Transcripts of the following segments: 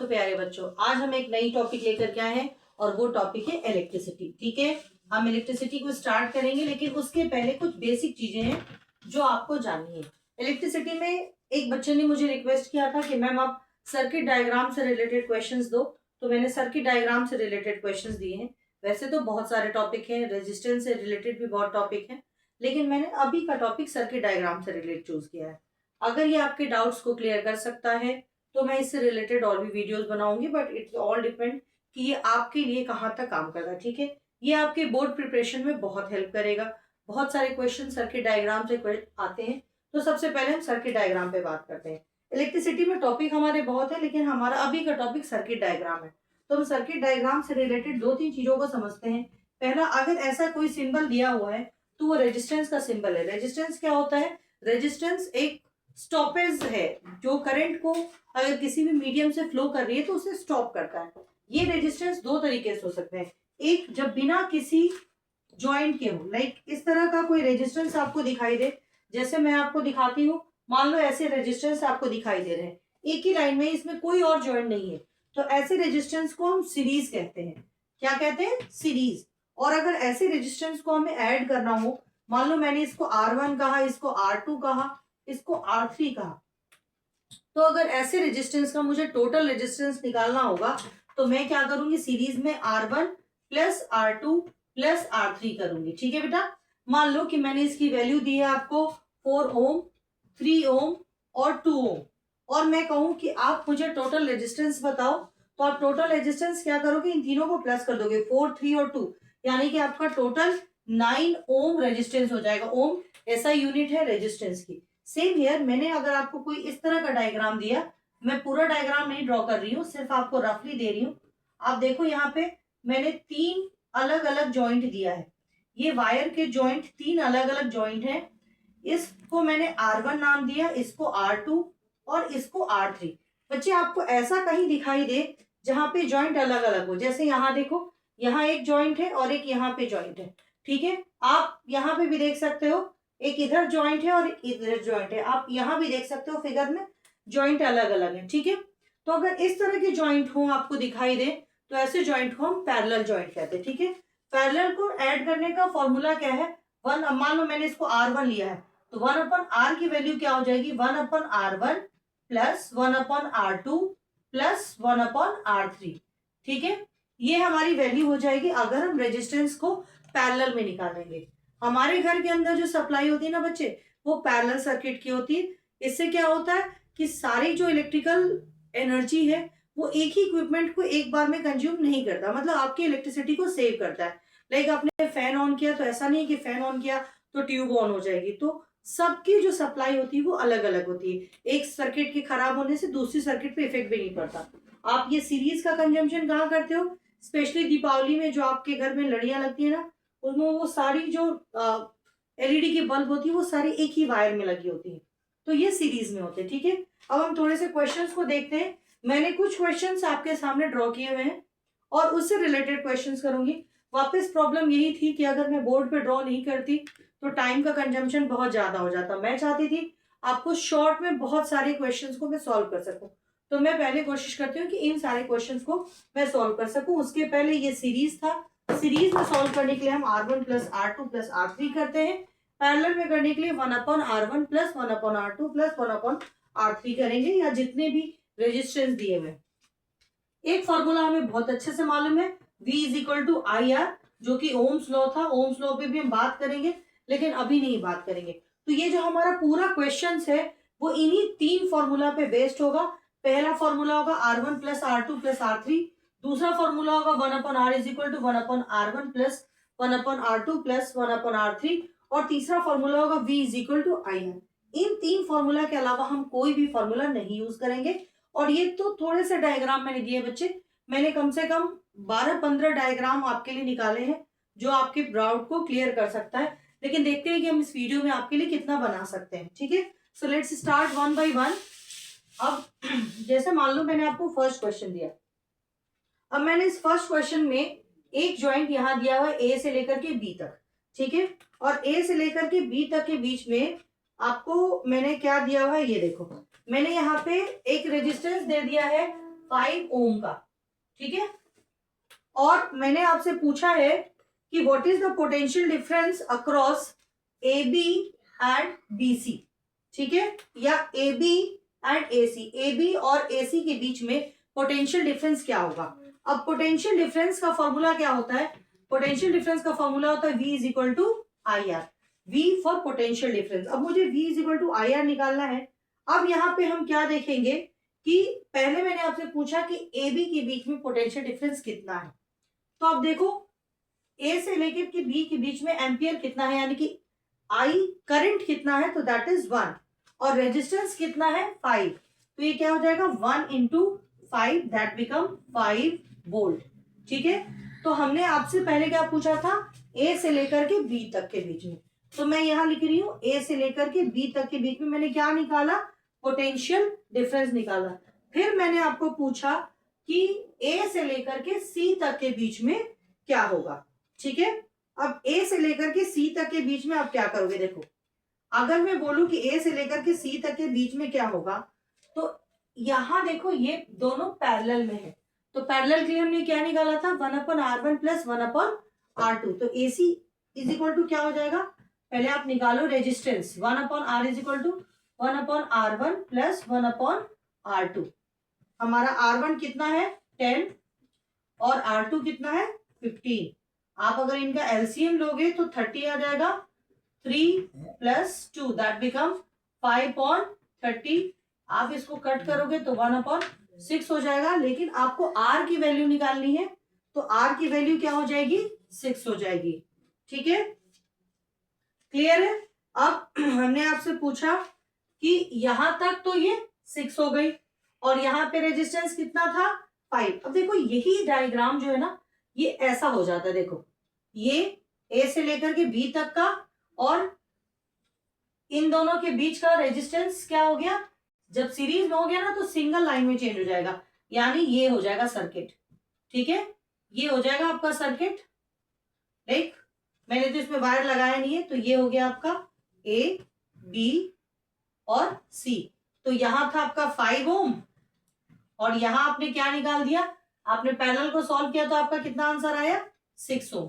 तो प्यारे बच्चों, आज हम एक नई टॉपिक लेकर के आए हैं और वो टॉपिक है इलेक्ट्रिसिटी। ठीक है, हम इलेक्ट्रिसिटी को स्टार्ट करेंगे, लेकिन उसके पहले कुछ बेसिक चीजें हैं जो आपको जाननी है। इलेक्ट्रिसिटी में एक बच्चे ने मुझे रिक्वेस्ट किया था कि मैम आप सर्किट डायग्राम से रिलेटेड क्वेश्चंस दो, तो मैंने सर्किट डायग्राम से रिलेटेड क्वेश्चंस दिए हैं। वैसे तो बहुत सारे टॉपिक हैं, रेजिस्टेंस से रिलेटेड भी बहुत टॉपिक हैं, लेकिन मैंने अभी का टॉपिक सर्किट डायग्राम से रिलेटेड चूज किया है। अगर ये आपके डाउट्स को क्लियर कर सकता है तो मैं इससे रिलेटेड और भी वीडियोस बनाऊंगी, बट इट्स ऑल डिपेंड कि ये आपके लिए कहाँ तक काम करता है। ठीक है, ये आपके बोर्ड प्रिपरेशन में बहुत हेल्प करेगा। बहुत सारे क्वेश्चन सर्किट डायग्राम से आते हैं, तो सबसे पहले हम सर्किट डायग्राम पे बात करते हैं। इलेक्ट्रिसिटी में टॉपिक हमारे बहुत है, लेकिन हमारा अभी का टॉपिक सर्किट डायग्राम है। तो हम सर्किट डायग्राम से रिलेटेड दो तीन चीजों को समझते हैं। पहला, अगर ऐसा कोई सिंबल दिया हुआ है तो वो रेजिस्टेंस का सिंबल है। रेजिस्टेंस क्या होता है? रेजिस्टेंस एक स्टॉपेज है जो करंट को अगर किसी भी मीडियम से फ्लो कर रही है तो उसे स्टॉप करता है। ये रेजिस्टेंस दो तरीके से हो सकते हैं। एक, जब बिना किसी ज्वाइंट के हो, लाइक इस तरह का कोई रेजिस्टेंस आपको दिखाई दे, जैसे मैं आपको दिखाती हूँ, मान लो ऐसे रेजिस्टेंस आपको दिखाई दे रहे हैं एक ही लाइन में, इसमें कोई और ज्वाइंट नहीं है, तो ऐसे रेजिस्टेंस को हम सीरीज कहते हैं। क्या कहते हैं? सीरीज। और अगर ऐसे रेजिस्टेंस को हमें ऐड करना हो, मान लो मैंने इसको R1 कहा, इसको R2 कहा, इसको R3 कहा, तो अगर ऐसे रेजिस्टेंस का मुझे टोटल रेजिस्टेंस निकालना होगा तो मैं क्या करूंगी? सीरीज में R1 plus R2 plus R3 करूंगी। ठीक है बेटा, मान लो कि मैंने इसकी वैल्यू दी है आपको 4 ओम, 3 ओम और 2 ओम, और मैं कहूं कि आप मुझे टोटल रेजिस्टेंस बताओ, तो आप टोटल रेजिस्टेंस क्या करोगे? इन तीनों को प्लस कर दोगे, 4, 3 और 2, यानी कि आपका टोटल 9 ओम रेजिस्टेंस हो जाएगा। ओम ऐसा यूनिट है रेजिस्टेंस की। सेम हियर, मैंने अगर आपको कोई इस तरह का डायग्राम दिया, मैं पूरा डायग्राम नहीं ड्रॉ कर रही हूँ, सिर्फ आपको रफली दे रही हूँ। आप देखो यहाँ पे मैंने 3 अलग अलग जॉइंट दिया है। ये वायर के जॉइंट 3 अलग अलग जॉइंट हैं। इसको मैंने R1 नाम दिया, इसको R2 और इसको R3। बच्चे, आपको ऐसा कहीं दिखाई दे जहां पे जॉइंट अलग अलग हो, जैसे यहाँ देखो, यहाँ एक जॉइंट है और एक यहाँ पे जॉइंट है। ठीक है, आप यहाँ पे भी देख सकते हो, एक इधर जॉइंट है और एक इधर जॉइंट है। आप यहाँ भी देख सकते हो फिगर में, जॉइंट अलग अलग है। ठीक है, तो अगर इस तरह के जॉइंट हो आपको दिखाई दे तो ऐसे जॉइंट को हम पैरेलल जॉइंट कहते हैं। ठीक है, पैरेलल को ऐड करने का फॉर्मूला क्या है? मान लो मैंने इसको R1 लिया है, तो 1/R की वैल्यू क्या हो जाएगी? 1/R1 plus 1/R2 plus 1/R3। ठीक है, ये हमारी वैल्यू हो जाएगी अगर हम रेजिस्टेंस को पैरेलल में निकालेंगे। हमारे घर के अंदर जो सप्लाई होती है ना बच्चे, वो पैरेलल सर्किट की होती है। इससे क्या होता है कि सारी जो इलेक्ट्रिकल एनर्जी है वो एक ही इक्विपमेंट को एक बार में कंज्यूम नहीं करता, मतलब आपकी इलेक्ट्रिसिटी को सेव करता है। लाइक आपने फैन ऑन किया, तो ऐसा नहीं कि फैन ऑन किया तो ट्यूब ऑन हो जाएगी, तो सबकी जो सप्लाई होती है वो अलग अलग होती है। एक सर्किट के खराब होने से दूसरी सर्किट पे इफेक्ट भी नहीं पड़ता। आप ये सीरीज का कंजम्पशन कहाँ करते हो? स्पेशली दीपावली में जो आपके घर में लड़ियां लगती है ना, उसमें वो सारी जो एलईडी की बल्ब होती है वो सारी एक ही वायर में लगी होती है, तो ये सीरीज में होते हैं। ठीक है, अब हम थोड़े से क्वेश्चंस को देखते हैं। मैंने कुछ क्वेश्चंस आपके सामने ड्रॉ किए हुए हैं और उससे रिलेटेड क्वेश्चंस करूंगी। वापस प्रॉब्लम यही थी कि अगर मैं बोर्ड पे ड्रॉ नहीं करती तो टाइम का कंजम्पशन बहुत ज्यादा हो जाता। मैं चाहती थी आपको शॉर्ट में बहुत सारे क्वेश्चंस को मैं सॉल्व कर सकूं, तो मैं पहले कोशिश करती हूँ कि इन सारे क्वेश्चंस को मैं सॉल्व कर सकूं। उसके पहले ये सीरीज था, सीरीज में सॉल्व करने के लिए हम R1 plus R2 plus R3 करते हैं। पैरेलल में करने के लिए 1/R1 plus 1/R2 plus 1/R3 करेंगे, या जितने भी रेजिस्टेंस दिए हुए। एक फॉर्मूला हमें बहुत अच्छे से मालूम है, V is equal to IR, जो कि ओम्स लॉ था। ओम्स लॉ पे भी हम बात करेंगे, लेकिन अभी नहीं बात करेंगे। तो ये जो हमारा पूरा क्वेश्चन है वो इन्हीं 3 फॉर्मूला पे बेस्ड होगा। पहला फॉर्मूला होगा R1 plus R2 plus R3, दूसरा फॉर्मूला होगा 1/R is equal to 1/R1 plus 1/R2 plus 1/R3, और तीसरा फॉर्मूला होगा V is equal to IR। इन 3 फॉर्मूला के अलावा हम कोई भी फॉर्मूला नहीं यूज करेंगे। और ये तो थोड़े से डायग्राम मैंने दिए बच्चे, मैंने कम से कम 12-15 डायग्राम आपके लिए निकाले हैं जो आपके डाउट को क्लियर कर सकता है। लेकिन देखते हैं कि हम इस वीडियो में आपके लिए कितना बना सकते हैं। ठीक है, so let's start one by one. अब जैसे मान लो मैंने आपको फर्स्ट क्वेश्चन दिया, अब मैंने इस फर्स्ट क्वेश्चन में एक ज्वाइंट यहाँ दिया हुआ है ए से लेकर के बी तक। ठीक है, और ए से लेकर के बी तक के बीच में आपको मैंने क्या दिया हुआ है, ये देखो, मैंने यहाँ पे एक रेजिस्टेंस दे दिया है 5 ओम का, ठीक है। और मैंने आपसे पूछा है कि what is the potential difference across A B and B C, ठीक है, या A B and A C, A B और ए सी के बीच में पोटेंशियल डिफरेंस क्या होगा। अब पोटेंशियल डिफरेंस का फॉर्मूला क्या होता है, पोटेंशियल डिफरेंस का फॉर्मूला होता है V is equal to I R, V for potential difference. अब मुझे V is equal to I R निकालना है। अब यहाँ पे हम क्या देखेंगे कि पहले मैंने आपसे पूछा कि ए बी के बीच में पोटेंशियल डिफरेंस कितना है, तो अब देखो ए से लेकर के बी के बीच में एम्पियर कितना है, यानी कि आई करंट कितना है, तो दैट इज 1, और रेजिस्टेंस कितना है 5, तो ये क्या हो जाएगा 1 इंटू 5 दैट बिकम 5 वोल्ट, ठीक है। तो हमने आपसे पहले क्या पूछा था, ए से लेकर के बी तक के बीच में, तो मैं यहां लिख रही हूं ए से लेकर के बी तक के बीच में मैंने क्या निकाला, पोटेंशियल डिफरेंस निकाला। फिर मैंने आपको पूछा कि ए से लेकर के सी तक के बीच में क्या होगा, ठीक है। अब ए से लेकर के सी तक के बीच में आप क्या करोगे, देखो अगर मैं बोलूं कि ए से लेकर के सी तक के बीच में क्या होगा, तो यहां देखो ये दोनों पैरेलल में है, तो पैरेलल के लिए हमने क्या निकाला था 1/r1 प्लस 1/r2, तो A C is equal to क्या हो जाएगा, पहले आप निकालो resistance 1/r is equal to 1/r1 plus 1/r2। हमारा r1 कितना है 10 और r2 कितना है 15। आप अगर इनका एलसीएम लोगे तो 30 आ जाएगा, 3 प्लस 2 दैट बिकम 5/30। आप इसको कट करोगे तो 1/6 हो जाएगा, लेकिन आपको r की वैल्यू निकालनी है, तो r की वैल्यू क्या हो जाएगी 6 हो जाएगी, ठीक है, क्लियर है। अब हमने आपसे पूछा कि यहां तक तो ये 6 हो गई और यहाँ पे रेजिस्टेंस कितना था 5। अब देखो यही डायग्राम जो है ना ये ऐसा हो जाता है, देखो ये ए से लेकर के बी तक का और इन दोनों के बीच का रेजिस्टेंस क्या हो गया, जब सीरीज में हो गया ना तो सिंगल लाइन में चेंज हो जाएगा, यानी ये हो जाएगा सर्किट, ठीक है, ये हो जाएगा आपका सर्किट। देख मैंने तो इसमें वायर लगाया नहीं है, तो ये हो गया आपका ए बी और सी। तो यहां था आपका 5 ओम और यहां आपने क्या निकाल दिया, आपने पैरेलल को सॉल्व किया तो आपका कितना आंसर आया 6 ओम।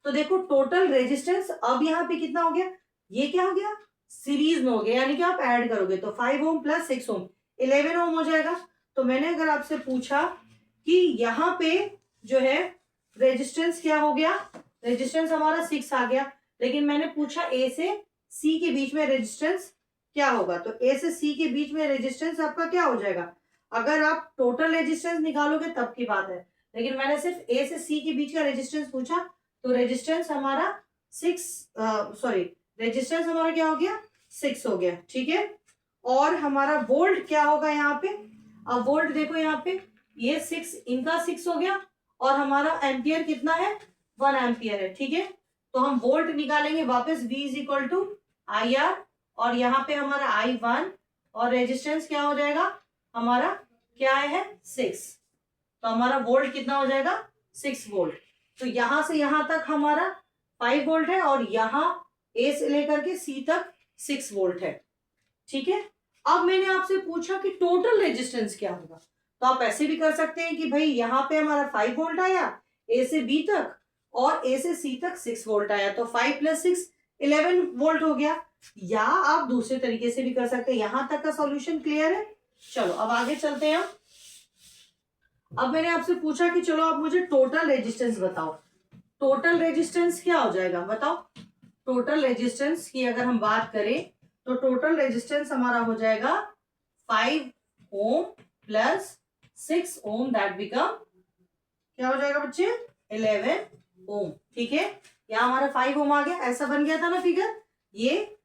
तो देखो टोटल रेजिस्टेंस अब यहाँ पे कितना हो गया, ये क्या हो गया सीरीज में हो गया, यानी कि आप ऐड करोगे तो 5 ओम प्लस 6 ओम 11 ओम हो जाएगा। तो मैंने अगर आपसे पूछा कि यहाँ पे जो है रेजिस्टेंस क्या हो गया, रेजिस्टेंस हमारा 6 आ गया, लेकिन मैंने पूछा ए से सी के बीच में रेजिस्टेंस क्या होगा, तो ए से सी के बीच में रेजिस्टेंस आपका क्या हो जाएगा, अगर आप टोटल रेजिस्टेंस निकालोगे तब की बात है, लेकिन मैंने सिर्फ ए से सी के बीच का रेजिस्टेंस पूछा, तो रेजिस्टेंस हमारा 6 रेजिस्टेंस हमारा क्या हो गया 6 हो गया, ठीक है। और हमारा वोल्ट क्या होगा यहाँ पे, अब वोल्ट देखो यहाँ पे ये 6 इनका 6 हो गया और हमारा एम्पियर कितना है 1 एम्पियर है, ठीक है। तो हम वोल्ट निकालेंगे वापस V is equal to I R और यहाँ पे हमारा I1 और रेजिस्टेंस क्या हो जाएगा हमारा क्या है 6, तो हमारा वोल्ट कितना हो जाएगा 6 वोल्ट। तो यहां से यहां तक हमारा 5 वोल्ट है और यहाँ ए से लेकर के सी तक 6 वोल्ट है, ठीक है। अब मैंने आपसे पूछा कि टोटल रेजिस्टेंस क्या होगा, तो आप ऐसे भी कर सकते हैं कि भाई यहाँ पे हमारा 5 वोल्ट आया ए से बी तक और ए से सी तक 6 वोल्ट आया, तो 5 प्लस 6 11 वोल्ट हो गया, या आप दूसरे तरीके से भी कर सकते हैं। यहां तक का सॉल्यूशन क्लियर है। चलो अब आगे चलते हैं। अब मैंने आपसे पूछा कि चलो आप मुझे टोटल रेजिस्टेंस बताओ, टोटल रेजिस्टेंस क्या हो जाएगा बताओ। टोटल रेजिस्टेंस की अगर हम बात करें तो टोटल रेजिस्टेंस हमारा हो जाएगा 5 ohm plus 6 ohm that become क्या हो जाएगा बच्चे 11 ओम, ठीक है। यहाँ हमारा 5 ओम आ गया, ऐसा बन गया था ना फिगर ये,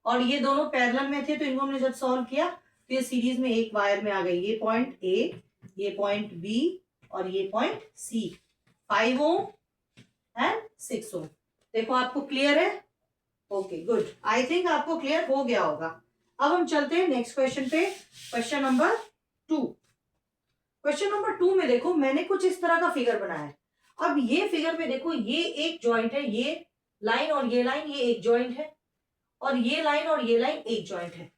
और ये दोनों पैरेलल में थे तो इनको हमने जब सॉल्व किया तो ये सीरीज में एक वायर में आ गई, ये पॉइंट ए, ये पॉइंट बी और ये पॉइंट सी, 5 ओम एंड 6 ओम। देखो आपको क्लियर है, ओके गुड, आई थिंक आपको क्लियर हो गया होगा। अब हम चलते हैं नेक्स्ट क्वेश्चन पे, क्वेश्चन नंबर 2। क्वेश्चन नंबर 2 में देखो मैंने कुछ इस तरह का फिगर बनाया है। अब ये फिगर में देखो ये एक जॉइंट है, ये लाइन और ये लाइन ये एक जॉइंट है, और ये लाइन और ये लाइन एक जॉइंट है,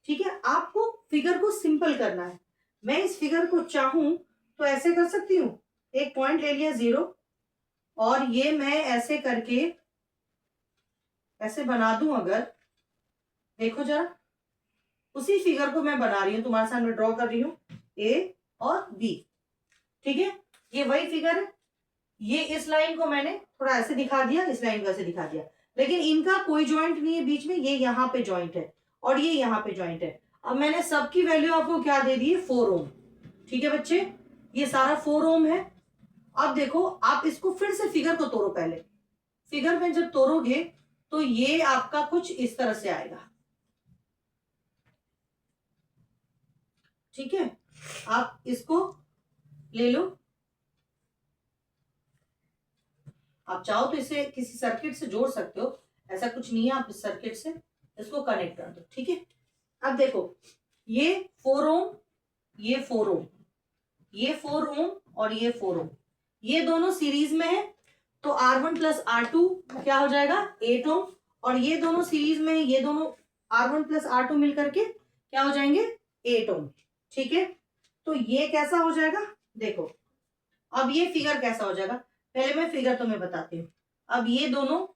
ठीक है। आपको फिगर को सिंपल करना है। मैं इस फिगर को चाहूं तो ऐसे कर सकती हूँ, एक पॉइंट ले लिया 0 और ये मैं ऐसे करके ऐसे बना दूं अगर, देखो जरा, उसी फिगर को मैं बना रही हूं, तुम्हारे सामने ड्रॉ कर रही हूँ, ए और बी, ठीक है, ये वही फिगर है। ये इस लाइन को मैंने थोड़ा ऐसे दिखा दिया, इस लाइन को ऐसे दिखा दिया, लेकिन इनका कोई जॉइंट नहीं है बीच में, ये यहाँ पे जॉइंट है और ये यहाँ पे जॉइंट है। अब मैंने सबकी वैल्यू आपको क्या दे दी है, 4 ओम, ठीक है बच्चे, ये सारा 4 ओम है। अब देखो आप इसको फिर से फिगर को तोड़ो, पहले फिगर में जब तोड़ोगे तो ये आपका कुछ इस तरह से आएगा, ठीक है, आप इसको ले लो, आप चाहो तो इसे किसी सर्किट से जोड़ सकते हो, ऐसा कुछ नहीं है, आप इस सर्किट से इसको कनेक्ट कर दो, ठीक है। अब देखो ये 4 ओम, ये 4 ओम, ये 4 ओम और ये 4 ओम, ये दोनों सीरीज में है, तो R1 प्लस R2 क्या हो जाएगा, 8 ओम, और ये दोनों सीरीज में है, ये दोनों R1 प्लस R2 मिलकर के क्या हो जाएंगे, 8 ओम, ठीक है। तो ये कैसा हो जाएगा, देखो अब ये फिगर कैसा हो जाएगा, पहले मैं फिगर तुम्हें बताती हूँ। अब ये दोनों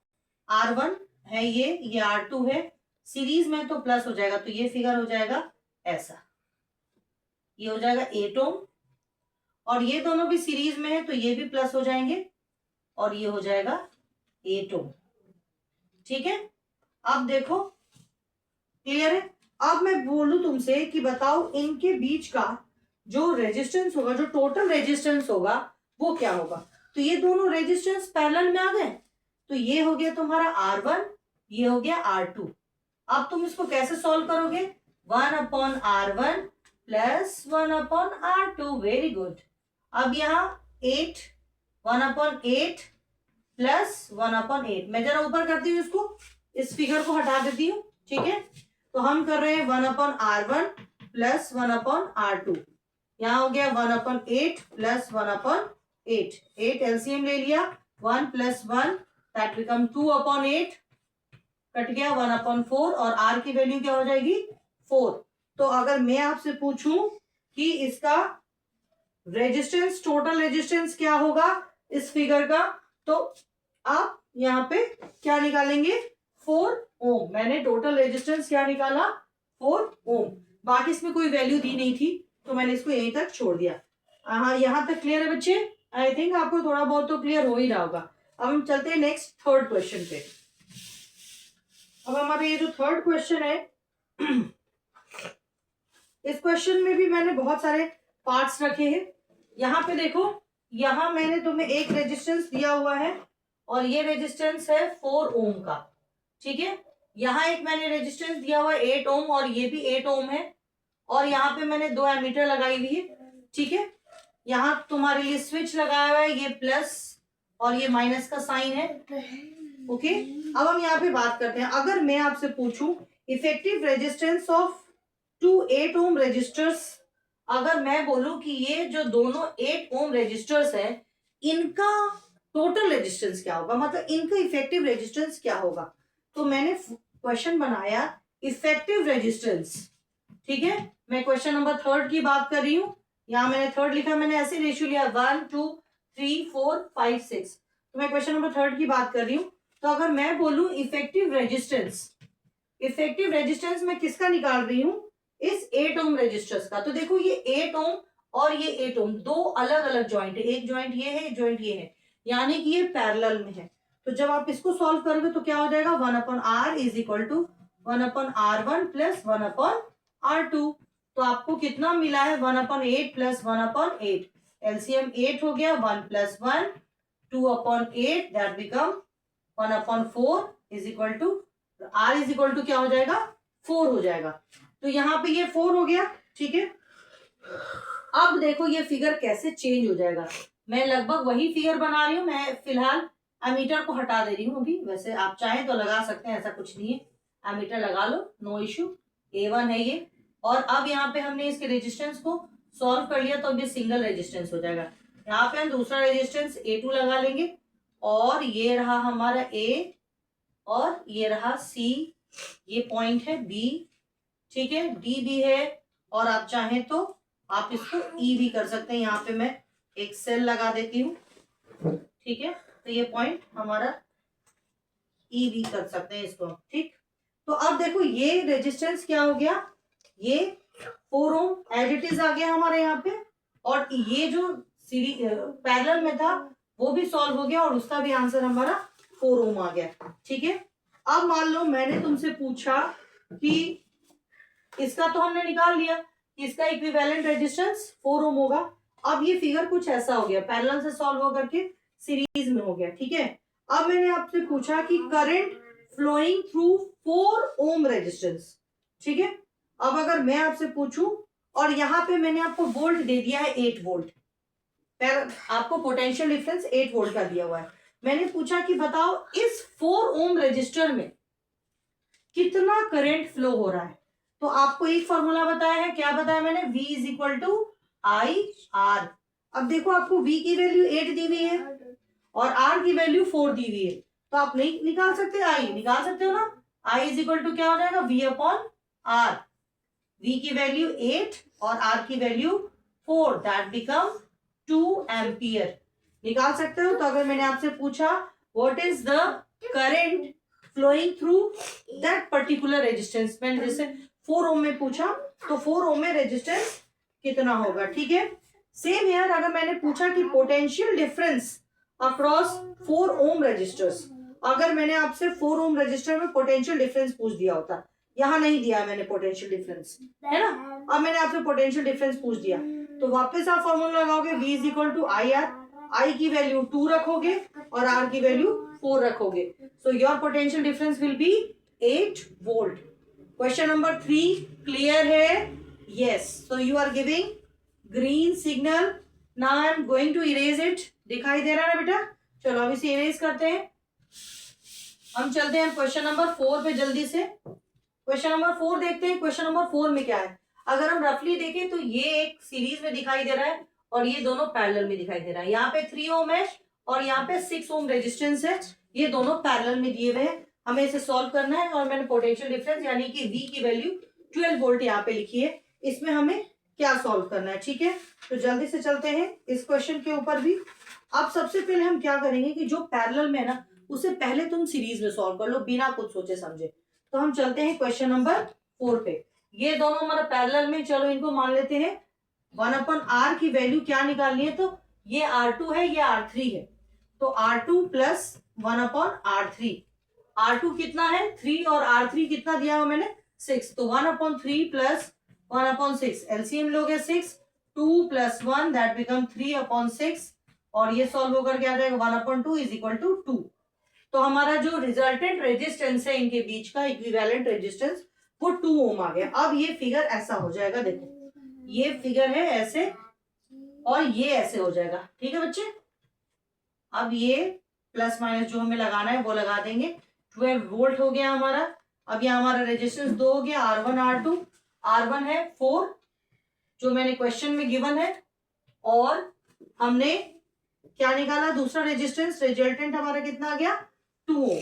R1 है, ये R2 है, सीरीज में तो प्लस हो जाएगा, तो ये फिगर हो जाएगा ऐसा, ये हो जाएगा 8 ओम, और ये दोनों भी सीरीज में है तो ये भी प्लस हो जाएंगे और ये हो जाएगा 8 ओम, ठीक है। अब देखो क्लियर है। अब मैं बोलूं तुमसे कि बताओ इनके बीच का जो रेजिस्टेंस होगा, जो टोटल रेजिस्टेंस होगा वो क्या होगा, तो ये दोनों रेजिस्टेंस पैरेलल में आ गए, तो ये हो गया तुम्हारा R1, ये हो गया R2। अब तुम इसको कैसे सॉल्व करोगे, 1/R1 plus 1/R2, very good. अब यहाँ 8, 1/8 प्लस 1/8, मैं जरा ऊपर करती हूँ इसको, इस फिगर को हटा देती हूँ, ठीक है। तो हम कर रहे हैं 1/R1 प्लस 1/R2, यहाँ हो गया 1/8 प्लस 1/8, 8 एलसीएम ले लिया, 1 प्लस 1 दैट बिकम 2/8, कट गया 1/4, और R की वैल्यू क्या हो जाएगी, 4। तो अगर मैं आपसे पूछूं कि इसका रेजिस्टेंस, टोटल रेजिस्टेंस क्या होगा इस फिगर का, तो आप यहाँ पे क्या निकालेंगे, 4 ओम। मैंने टोटल रेजिस्टेंस क्या निकाला, 4 ओम, बाकी इसमें कोई वैल्यू दी नहीं थी तो मैंने इसको यहीं तक छोड़ दिया। हाँ यहाँ तक क्लियर है बच्चे, आई थिंक आपको थोड़ा बहुत तो क्लियर हो ही रहा होगा। अब हम चलते हैं नेक्स्ट थर्ड क्वेश्चन पे। अब हमारे ये जो थर्ड क्वेश्चन है इस क्वेश्चन में भी मैंने बहुत सारे पार्ट्स रखे हैं। यहाँ पे देखो, यहाँ मैंने तुम्हें एक रेजिस्टेंस दिया हुआ है और ये रेजिस्टेंस है 4 ओम का, ठीक है। यहाँ एक मैंने रेजिस्टेंस दिया हुआ है 8 ओम और ये भी 8 ओम है, और यहाँ पे मैंने 2 एमीटर लगाई हुई है, ठीक है। यहाँ तुम्हारे लिए स्विच लगाया हुआ है, ये प्लस और ये माइनस का साइन है, ओके। अब हम यहाँ पे बात करते हैं, अगर मैं आपसे पूछूं effective resistance of 2 8 ohm resistors, अगर मैं बोलूं कि ये जो दोनों 8 ओम रेजिस्टर्स है इनका टोटल रेजिस्टेंस क्या होगा, मतलब इनका इफेक्टिव रेजिस्टेंस क्या होगा, तो मैंने क्वेश्चन बनाया इफेक्टिव रेजिस्टेंस, ठीक है। मैं क्वेश्चन नंबर 3 की बात कर रही हूँ, यहाँ मैंने 3 लिखा, मैंने ऐसे रेशियो लिया 1 2 3 4 5 6, तो मैं क्वेश्चन नंबर 3 की बात कर रही हूँ। तो अगर मैं बोलूं इफेक्टिव रेजिस्टेंस, इफेक्टिव रेजिस्टेंस मैं किसका निकाल रही हूँ, इस 8 ओम रेजिस्टर्स का। तो देखो ये 8 ओम और ये 8 ओम दो अलग अलग ज्वाइंट है, एक ज्वाइंट ये है, एक ज्वाइंट ये है, यानी कि ये पैरेलल में है। तो जब आप इसको सॉल्व करोगे तो क्या हो जाएगा, 1/R is equal to 1/R1 plus 1/R2। तो आपको कितना मिला है, 1/8 प्लस 1/8, एलसीएम 8 हो गया, 1 plus 1 2/8 that become 1/4 is equal to R is equal to क्या हो जाएगा, 4 हो जाएगा। तो यहाँ पे ये 4 हो गया, ठीक है। अब देखो ये फिगर कैसे चेंज हो जाएगा, मैं लगभग वही फिगर बना रही हूँ, मैं फिलहाल एमीटर को हटा दे रही हूँ अभी, वैसे आप चाहें तो लगा सकते हैं, ऐसा कुछ नहीं है, एमीटर लगा लो, नो इश्यू। A1 है ये, और अब यहाँ पे हमने इसके रेजिस्टेंस को सॉल्व कर लिया तो अब ये सिंगल रेजिस्टेंस हो जाएगा। यहाँ पे हम दूसरा रेजिस्टेंस A2 लगा लेंगे, और ये रहा हमारा A और ये रहा C, ये पॉइंट है B, ठीक है, D भी है, और आप चाहें तो आप इसको ई भी कर सकते हैं। यहाँ पे मैं एक सेल लगा देती हूँ, ठीक है। तो ये पॉइंट हमारा ई भी कर सकते हैं इसको, ठीक। तो अब देखो ये रेजिस्टेंस क्या हो गया, ये 4 ओम एज इट इज आ गया हमारे यहाँ पे, और ये जो सीरीज पैरेलल में था वो भी सॉल्व हो गया और उसका भी आंसर हमारा 4 ओम आ गया, ठीक है। अब मान लो मैंने तुमसे पूछा कि इसका तो हमने निकाल लिया कि इसका इक्विवेलेंट रेजिस्टेंस 4 ओम होगा। अब ये फिगर कुछ ऐसा हो गया, पैरेलल से सॉल्व होकर के सीरीज में हो गया, ठीक है। अब मैंने आपसे पूछा कि current flowing through 4 ohm resistance, ठीक है। अब अगर मैं आपसे पूछूं, और यहाँ पे मैंने आपको वोल्ट दे दिया है 8 वोल्ट, आपको पोटेंशियल डिफरेंस 8 वोल्ट का दिया हुआ है। मैंने पूछा कि बताओ इस 4 ओम रजिस्टर में कितना करंट फ्लो हो रहा है। तो आपको एक फॉर्मूला बताया है, क्या बताया मैंने, V is equal to I R. अब देखो आपको V की वैल्यू 8 दी हुई है और R की वैल्यू 4 दी हुई है, तो आप नहीं निकाल सकते, I निकाल सकते हो ना। I इज इक्वल टू क्या हो जाएगा, V अपॉन R। V की वैल्यू 8 और R की वैल्यू 4, दैट बिकम 2 एम्पियर। निकाल सकते हो। तो अगर मैंने आपसे पूछा what is the current flowing through that particular resistance, मैंने जैसे 4 ओम में पूछा तो 4 ओम में रेजिस्टेंस कितना होगा, ठीक है। सेम हियर अगर मैंने पूछा कि पोटेंशियल डिफरेंस अक्रॉस 4 ओम रजिस्टर्स, अगर मैंने आपसे 4 ओम रजिस्टर में पोटेंशियल डिफरेंस पूछ दिया होता, यहाँ नहीं दिया मैंने पोटेंशियल डिफरेंस, है ना। अब मैंने आपसे पोटेंशियल डिफरेंस पूछ दिया, तो वापस आप फॉर्मूला लगाओगे V is equal to I R. I की वैल्यू 2 रखोगे और R की वैल्यू 4 रखोगे, so your potential difference will be 8 volt. Question number 3 clear है? Yes, so you are giving green signal. Now I am going to erase it. दिखाई दे रहा है ना बेटा? चलो अब इसे इरेज करते हैं। हम चलते हैं क्वेश्चन नंबर 4 पे जल्दी से। क्वेश्चन नंबर 4 देखते हैं। क्वेश्चन नंबर 4 में क्या है, अगर हम रफली देखें तो ये एक सीरीज में दिखाई दे रहा है और ये दोनों पैरेलल में दिखाई दे रहा है। यहाँ पे 3 ओम है और यहाँ पे 6 ओम रेजिस्टेंस है, ये दोनों पैरेलल में दिए हुए हैं। हमें इसे सॉल्व करना है और मैंने पोटेंशियल डिफरेंस यानी कि V की वैल्यू 12 वोल्ट यहाँ पे लिखी है। इसमें हमें क्या सॉल्व करना है, ठीक है। तो जल्दी से चलते हैं इस क्वेश्चन के ऊपर भी। अब सबसे पहले हम क्या करेंगे कि जो पैरेलल में है ना उसे पहले तुम सीरीज में सॉल्व कर लो बिना कुछ सोचे समझे। तो हम चलते हैं क्वेश्चन नंबर 4 पे। ये दोनों हमारा पैरेलल में, चलो इनको मान लेते हैं 1 अपन R की वैल्यू क्या निकालनी है, तो ये R2 है, ये R3 है, तो R2 plus 1 upon R3। R2 कितना है 3 और R3 कितना दिया हुआ मैंने 6, तो 1 अपॉन 3 प्लस 1 अपॉन 6, एलसीएम लोगे 6, 2 प्लस 1 दैट बिकम 3 अपॉन 6, और ये सॉल्व होकर क्या आ जाएगा 1 अपॉन 2 इज इक्वल टू 2। तो हमारा जो रिजल्टेंट रेजिस्टेंस है इनके बीच का इक्विवेलेंट रेजिस्टेंस वो 2 ओम आ गया। अब ये फिगर ऐसा हो जाएगा, देखो ये फिगर है ऐसे और ये ऐसे हो जाएगा, ठीक है बच्चे। अब ये प्लस माइनस जो हमें लगाना है वो लगा देंगे। 12 वोल्ट हो गया हमारा। अब ये हमारा रेजिस्टेंस 2 हो गया, R1 R2। R1 है 4 जो मैंने क्वेश्चन में गिवन है, और हमने क्या निकाला दूसरा रेजिस्टेंस, रिजल्टेंट हमारा कितना आ गया 2 ओम,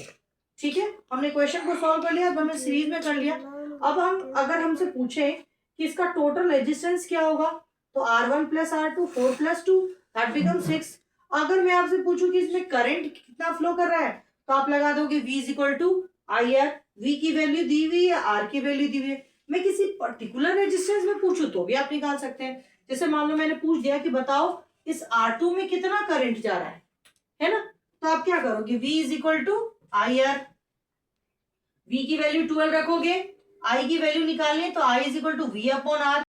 ठीक है। हमने क्वेश्चन को सॉल्व कर लिया, अब हमने सीरीज में कर लिया। अब हम अगर हमसे पूछे कि इसका टोटल रेजिस्टेंस क्या होगा, तो R1 plus R2 4 plus 2 that become 6। अगर मैं आपसे पूछूं कि इसमें करंट कितना फ्लो कर रहा है, तो आप लगा दोगे V is equal to I R. V की वैल्यू दी हुई है, R की वैल्यू दी हुई है। मैं किसी पर्टिकुलर रेजिस्टेंस में पूछूं तो भी आप निकाल सकते हैं। जैसे मान लो मैंने पूछ दिया कि बताओ इस R2 में कितना करंट जा रहा है ना, तो आप क्या करोगे V is equal to I R. V की वैल्यू 12 रखोगे, I की वैल्यू निकालनी है तो I is equal to V upon R।